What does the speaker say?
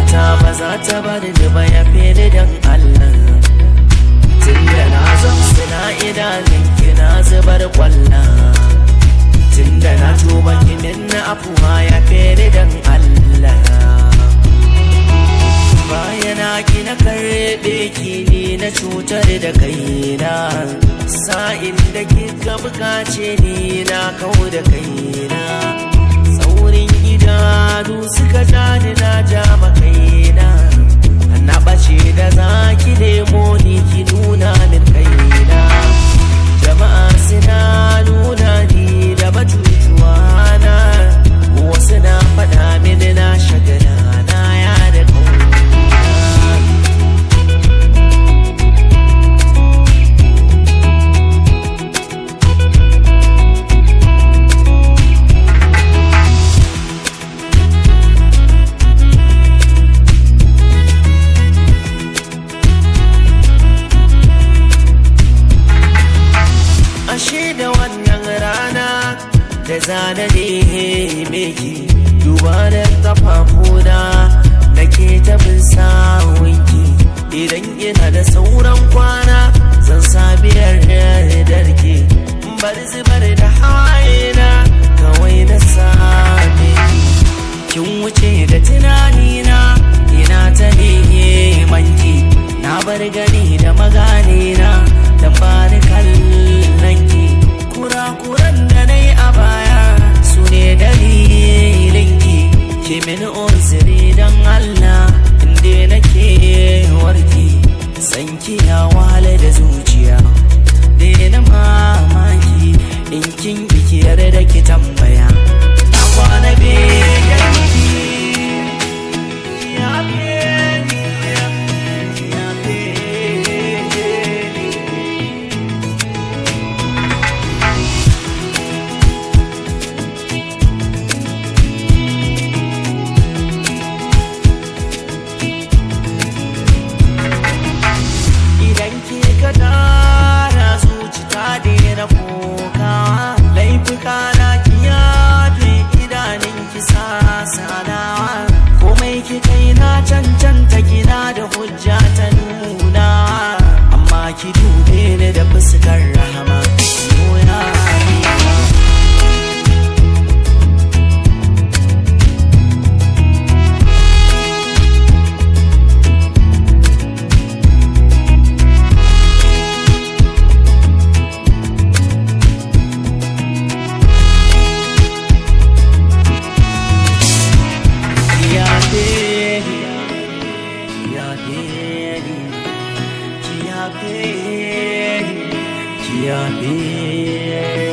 zuciyata ba za ta bari ni ba, ya fi ni dan Allah. Tunda na zamsu na idanunki na zubar kwalla, tunda na tuba kimin na afuwa, ya fi ni dan Allah. Bayana ki na karɓe ki ni na cutar da kaina, sa'in da kika bukace ni na kau da kaina. Saurin idanu suka jani na ja makaina, na ɓace da zaki nemo ni ki nuna min kaina. Jama'a suna nuna ni da batutuwa na, wasu na faɗa mini na shagala na ya da kauna. Ashe da wannan rana da zana neme ki, duba da kafafuna nake ta bin sawunki. Idan ina da sauran kwana zan sami yardarki, bar zubar da hawayena kawai na same ki. Kin wuce da tunanina ina ta neman ki, na bar gani da maganina da bani kallon ki. Kurakuran da na yi a baya su ne dalilinki, ki min uzuri don Allah inda nake warki. Sanki ya wahala da zuciya, daina mamaki in kin ki yarda ki tambaya. Na kwana begen ki, ya beni, ya beni. Idan ki ka tara zuci ta daina kuka, laifuka na ki yafe idanun ki sasanawa. Komai ki kai na cancanta kina da hujja ta nuna, amma ki dube ni da fuskar rahama nuna rayuwa. Yeah,